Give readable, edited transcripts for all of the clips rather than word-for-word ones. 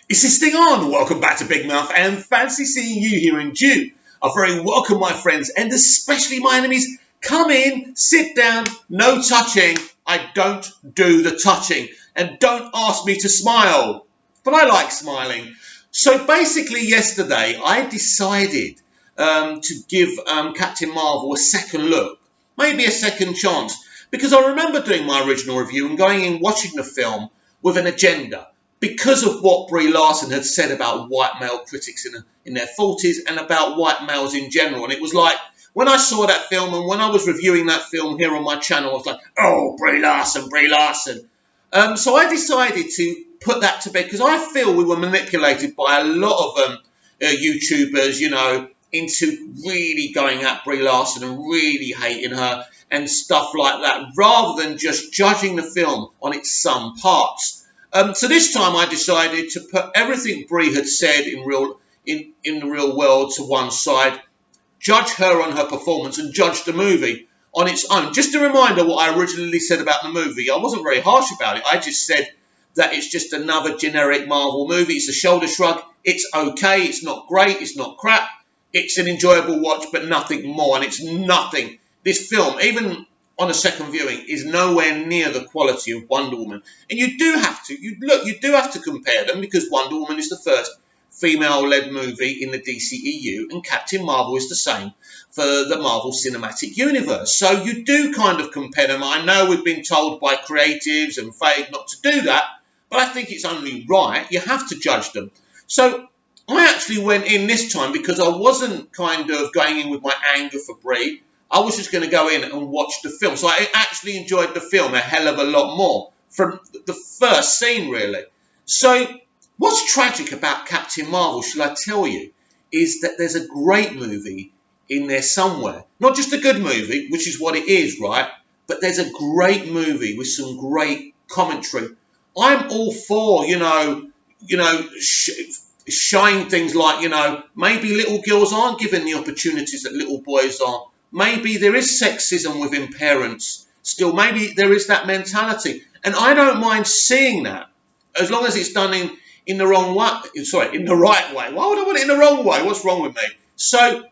Is this thing on? Welcome back to Big Mouth and fancy seeing you here in June. A very welcome, my friends, and especially my enemies. Come in, sit down, no touching. I don't do the touching. And don't ask me to smile. But I like smiling. So basically yesterday I decided to give Captain Marvel a second look. Maybe a second chance. Because I remember doing my original review and going in watching the film with an agenda. Because of what Brie Larson had said about white male critics in their 40s and about white males in general. And it was like, when I saw that film and when I was reviewing that film here on my channel, I was like, oh, Brie Larson, Brie Larson. So I decided to put that to bed because I feel we were manipulated by a lot of YouTubers, into really going at Brie Larson and really hating her and stuff like that, rather than just judging the film on its some parts. So this time I decided to put everything Brie had said in the real world to one side, judge her on her performance and judge the movie on its own. Just a reminder what I originally said about the movie. I wasn't very harsh about it. I just said that it's just another generic Marvel movie. It's a shoulder shrug. It's okay. It's not great. It's not crap. It's an enjoyable watch, but nothing more. And it's nothing. This film, even on a second viewing, is nowhere near the quality of Wonder Woman. And you do have to compare them because Wonder Woman is the first female-led movie in the DCEU and Captain Marvel is the same for the Marvel Cinematic Universe. So you do kind of compare them. I know we've been told by creatives and Feige not to do that, but I think it's only right. You have to judge them. So I actually went in this time because I wasn't kind of going in with my anger for Brie. I was just going to go in and watch the film. So I actually enjoyed the film a hell of a lot more from the first scene, really. So what's tragic about Captain Marvel, shall I tell you, is that there's a great movie in there somewhere. Not just a good movie, which is what it is, right? But there's a great movie with some great commentary. I'm all for, showing things like, maybe little girls aren't given the opportunities that little boys are. Maybe there is sexism within parents still. Maybe there is that mentality. And I don't mind seeing that as long as it's done in the wrong way. In the right way. Why would I want it in the wrong way? What's wrong with me? So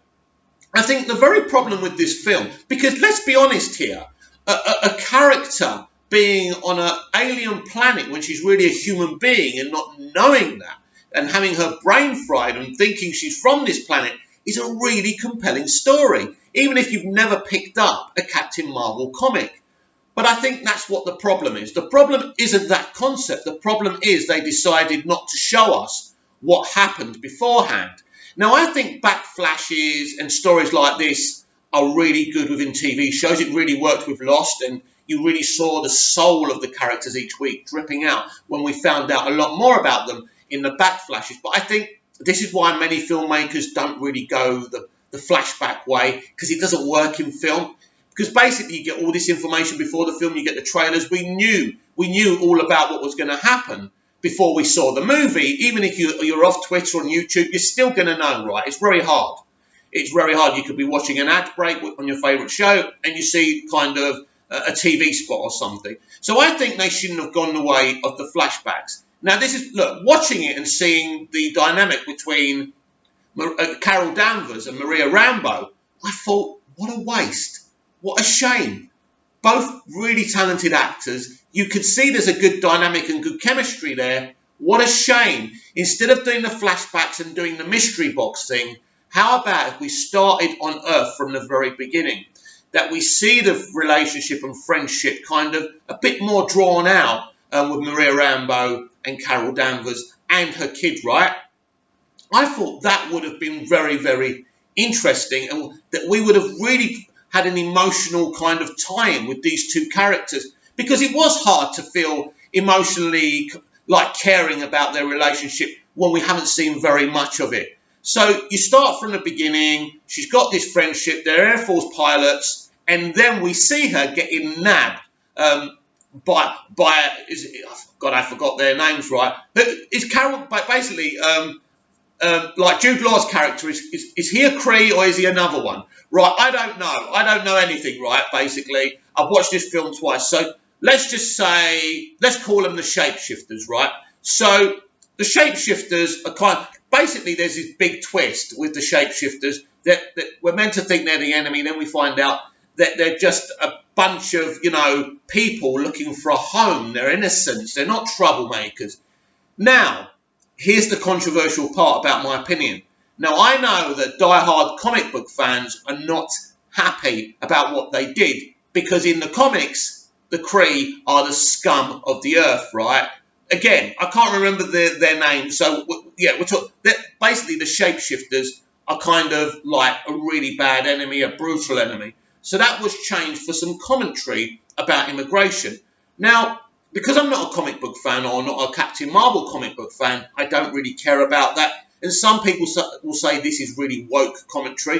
I think the very problem with this film, because let's be honest here, a character being on an alien planet when she's really a human being and not knowing that and having her brain fried and thinking she's from this planet is a really compelling story, even if you've never picked up a Captain Marvel comic. But I think that's what the problem is. The problem isn't that concept. The problem is they decided not to show us what happened beforehand. Now, I think backflashes and stories like this are really good within TV shows. It really worked with Lost, and you really saw the soul of the characters each week dripping out when we found out a lot more about them in the backflashes. But I think this is why many filmmakers don't really go the flashback way, because it doesn't work in film. Because basically you get all this information before the film, you get the trailers. We knew all about what was going to happen before we saw the movie. Even if you're off Twitter or on YouTube, you're still going to know, right? It's very hard. It's very hard. You could be watching an ad break on your favourite show and you see kind of a TV spot or something. So I think they shouldn't have gone the way of the flashbacks. Now, watching it and seeing the dynamic between Carol Danvers and Maria Rambeau, I thought, what a waste. What a shame. Both really talented actors. You could see there's a good dynamic and good chemistry there. What a shame. Instead of doing the flashbacks and doing the mystery box thing, how about if we started on Earth from the very beginning? That we see the relationship and friendship kind of a bit more drawn out with Maria Rambeau and Carol Danvers and her kid, right? I thought that would have been very, very interesting, and that we would have really had an emotional kind of tie-in with these two characters, because it was hard to feel emotionally like caring about their relationship when we haven't seen very much of it. So you start from the beginning, she's got this friendship, they're Air Force pilots, and then we see her getting nabbed by I forgot their names, right? Is Carol basically like Jude Law's character, is he a Kree or is he another one? Right, I don't know. I don't know anything, right, basically. I've watched this film twice. So let's just say, let's call them the shapeshifters, right? So the shapeshifters are basically there's this big twist with the shapeshifters that we're meant to think they're the enemy, then we find out that they're just a bunch of, people looking for a home. They're innocents. They're not troublemakers. Now, here's the controversial part about my opinion. Now, I know that die-hard comic book fans are not happy about what they did, because in the comics, the Kree are the scum of the earth, right? Again, I can't remember their names, so we're talking. Basically, the shapeshifters are kind of like a really bad enemy, a brutal enemy. So that was changed for some commentary about immigration. Now, because I'm not a comic book fan or not a Captain Marvel comic book fan, I don't really care about that. And some people will say this is really woke commentary.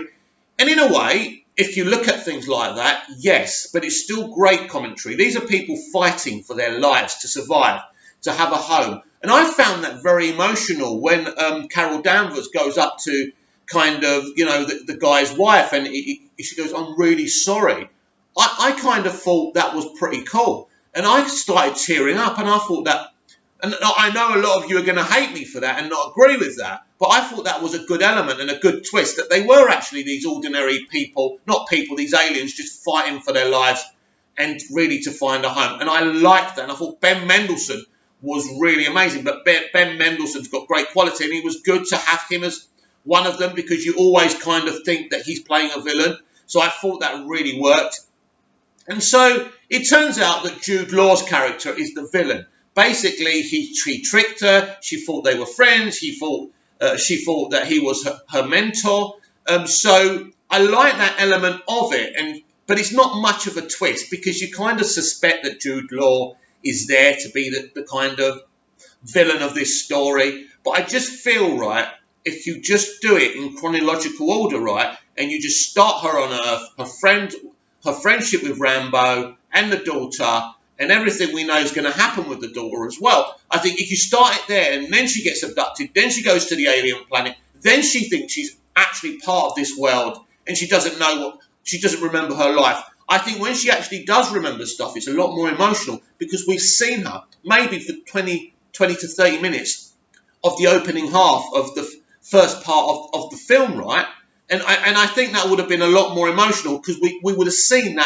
And in a way, if you look at things like that, yes, but it's still great commentary. These are people fighting for their lives to survive, to have a home. And I found that very emotional when Carol Danvers goes up to kind of, the guy's wife, and she goes, "I'm really sorry." I kind of thought that was pretty cool. And I started tearing up, and I thought that, and I know a lot of you are going to hate me for that and not agree with that, but I thought that was a good element and a good twist, that they were actually these ordinary people, not people, these aliens just fighting for their lives and really to find a home. And I liked that, and I thought Ben Mendelsohn was really amazing. But Ben Mendelsohn's got great quality, and it was good to have him as one of them, because you always kind of think that he's playing a villain. So I thought that really worked. And so it turns out that Jude Law's character is the villain. Basically, he tricked her. She thought they were friends. She thought that he was her mentor. So I like that element of it. But it's not much of a twist, because you kind of suspect that Jude Law is there to be the kind of villain of this story. But I just feel, right, if you just do it in chronological order, right, and you just start her on Earth, her friendship with Rambo and the daughter, and everything we know is going to happen with the daughter as well. I think if you start it there, and then she gets abducted, then she goes to the alien planet, then she thinks she's actually part of this world, and she doesn't remember her life. I think when she actually does remember stuff, it's a lot more emotional, because we've seen her maybe for 20 to 30 minutes of the opening half of the first part of the film, right? And I think that would have been a lot more emotional, because we would have seen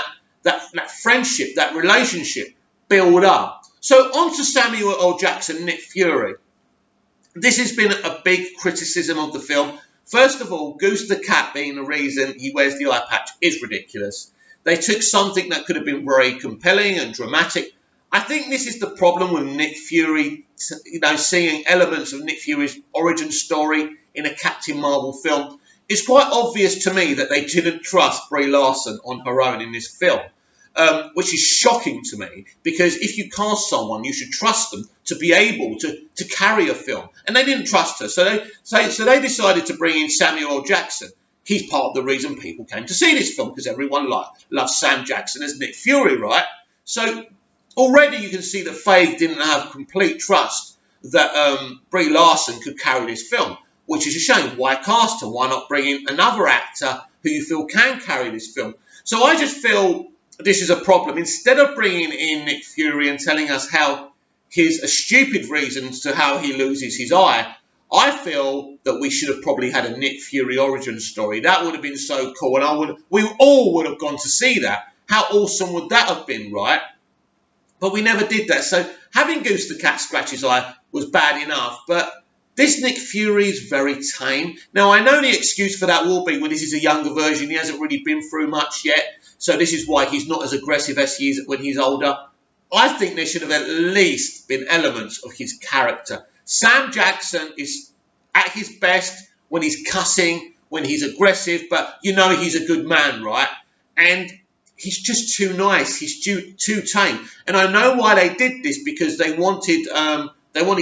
that friendship, that relationship build up. So on to Samuel L. Jackson, Nick Fury. This has been a big criticism of the film. First of all, Goose the cat being the reason he wears the eye patch is ridiculous. They took something that could have been very compelling and dramatic. I think this is the problem with Nick Fury, seeing elements of Nick Fury's origin story in a Captain Marvel film. It's quite obvious to me that they didn't trust Brie Larson on her own in this film, which is shocking to me, because if you cast someone, you should trust them to be able to carry a film. And they didn't trust her, so they decided to bring in Samuel L. Jackson. He's part of the reason people came to see this film, because everyone loves Sam Jackson as Nick Fury, right? So already you can see that Feige didn't have complete trust that Brie Larson could carry this film, which is a shame. Why cast her? Why not bring in another actor who you feel can carry this film? So I just feel this is a problem. Instead of bringing in Nick Fury and telling us how his stupid reasons to how he loses his eye, I feel that we should have probably had a Nick Fury origin story. That would have been so cool, and we all would have gone to see that. How awesome would that have been, right? But we never did that. So having Goose the cat scratch his eye was bad enough, but this Nick Fury is very tame. Now, I know the excuse for that will be, well, this is a younger version. He hasn't really been through much yet, so this is why he's not as aggressive as he is when he's older. I think there should have at least been elements of his character. Sam Jackson is at his best when he's cussing, when he's aggressive, but he's a good man, right? And he's just too nice. He's too tame. And I know why they did this, because they wanted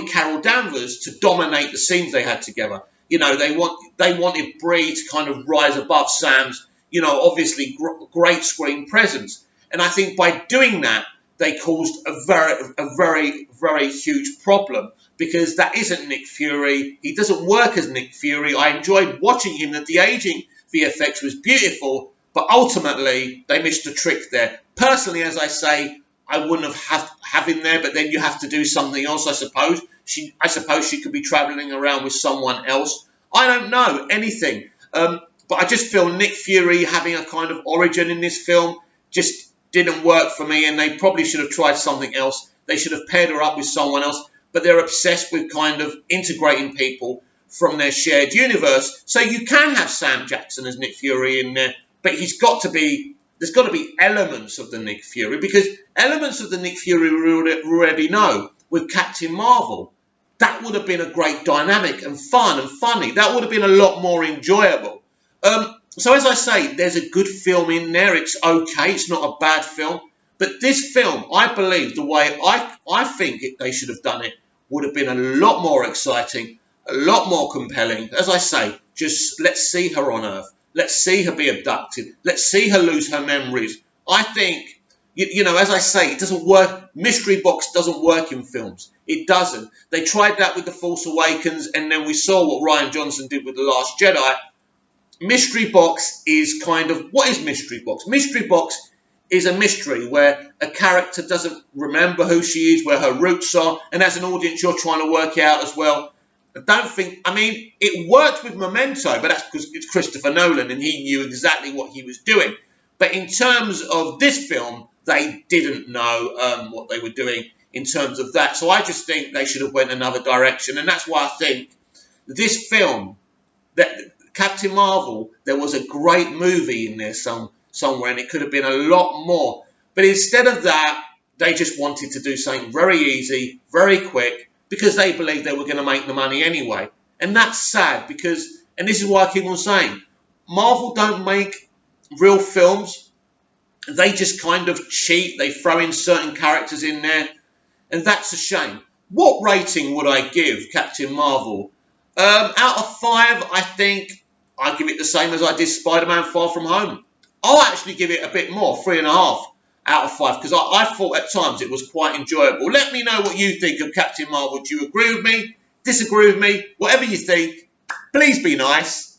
Carol Danvers to dominate the scenes they had together. They wanted Brie to kind of rise above Sam's, obviously great screen presence. And I think by doing that, they caused a very, very huge problem, because that isn't Nick Fury. He doesn't work as Nick Fury. I enjoyed watching him. That the aging VFX was beautiful, but ultimately they missed a trick there. Personally, as I say, I wouldn't have him there, but then you have to do something else, I suppose. I suppose she could be travelling around with someone else. I don't know anything. But I just feel Nick Fury having a kind of origin in this film just didn't work for me, and they probably should have tried something else. They should have paired her up with someone else, but they're obsessed with kind of integrating people from their shared universe. So you can have Sam Jackson as Nick Fury in there, but there's got to be elements of the Nick Fury, because elements of the Nick Fury we already know with Captain Marvel. That would have been a great dynamic and fun and funny. That would have been a lot more enjoyable. So as I say, there's a good film in there. It's okay. It's not a bad film. But this film, I believe, the way I think they should have done it, would have been a lot more exciting, a lot more compelling. As I say, just let's see her on Earth. Let's see her be abducted. Let's see her lose her memories. I think, as I say, it doesn't work. Mystery box doesn't work in films. It doesn't. They tried that with The Force Awakens, and then we saw what Rian Johnson did with The Last Jedi. Mystery box is kind of, what is mystery box? Mystery box is a mystery where a character doesn't remember who she is, where her roots are, and as an audience you're trying to work out as well. It worked with Memento, but that's because it's Christopher Nolan and he knew exactly what he was doing. But in terms of this film, they didn't know what they were doing in terms of that. So I just think they should have went another direction, and that's why I think this film, that Captain Marvel, there was a great movie in there somewhere, and it could have been a lot more. But instead of that, they just wanted to do something very easy, very quick, because they believed they were going to make the money anyway. And that's sad, because, and this is why I keep on saying, Marvel don't make real films. They just kind of cheat. They throw in certain characters in there, and that's a shame. What rating would I give Captain Marvel? Out of 5, I think I'd give it the same as I did Spider-Man Far From Home. I'll actually give it a bit more, 3.5 out of 5, because I thought at times it was quite enjoyable. Let me know what you think of Captain Marvel. Do you agree with me? Disagree with me? Whatever you think, please be nice.